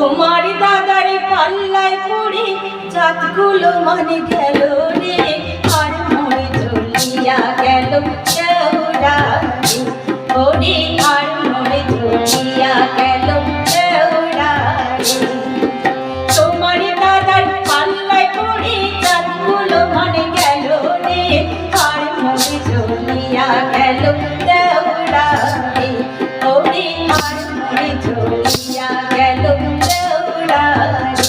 তোমার দাদার পাল্লায় পড়ে জাতগুলো মানে গেল রে, আর মরে চলিয়া গেল দেউড়া রে, ওরে আর মরে চলিয়া গেল দেউড়া রে। তোমার দাদার পাল্লায় পড়ে জাতগুলো মানে গেল রে, আর মরে চলিয়া গেল দেউড়া রে, ওরে আর মরে চলিয়া গেল দেউড়া রে।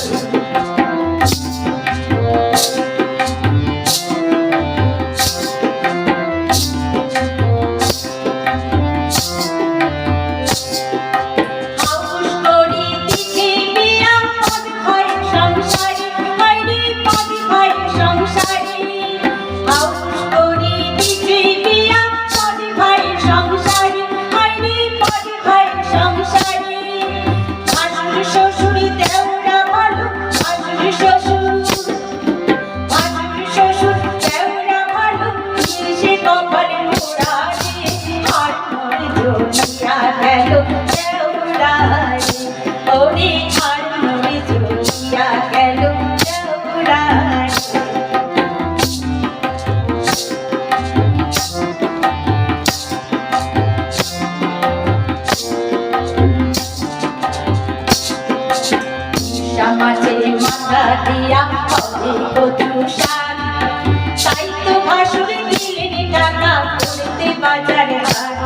মাছের মাথা দিয়া হবে কচু শাক, তাই তো ভাসুর দিলেন টাকা করতে বাজারে হাট।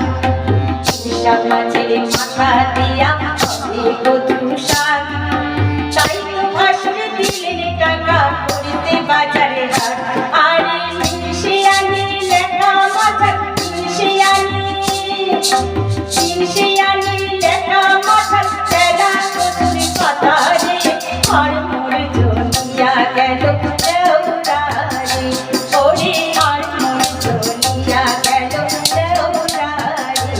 মাছের মাথা দিয়া হবে কচু শাক, তাই তো ভাসুর দিলেন টাকা করতে বাজারে হাট। আরে সে আনি লেখা মাথা, সে আনি লেখা মাথা, তেরা কচুর পাতা রে, আর মরে চলিয়া গেল দেউড়া রে, ওরে আর মরে চলিয়া গেল দেউড়া রে।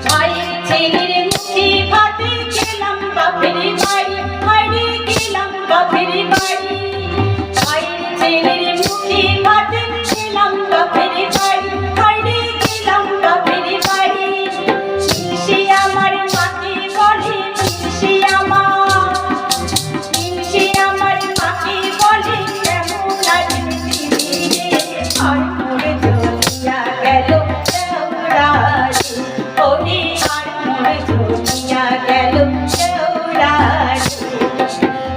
ভাইয়ের ছেলের মুখে ভাতে গেলাম বাপের বাড়ি, হাইরে গেলাম বাপের বাড়ি। ভাইয়ের ছেলের মুখে ভাতে গেলাম বাপের বাড়ি, হাইরে গেলাম বাপের বাড়ি। সে আমার মাকে বলে, সে আমার মাকে বলে কেমন আছেন দিদি রে, আর মরে চলিয়া গেল দেউড়া রে, ওরে আর মরে চলিয়া গেল দেউড়া রে।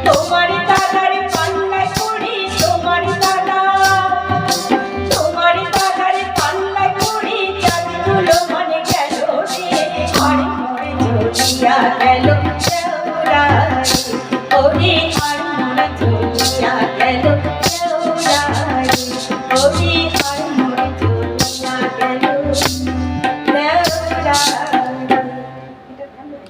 তোমার দাদার পাল্লায় পড়ে, তোমার দাদার পাল্লায় পড়ে জাতগুলো মানে গেল রে, আর মরে চলিয়া গেল দেউড়া রে, ওরে আর মরে চলিয়া গেল দেউড়া রে, ওরে।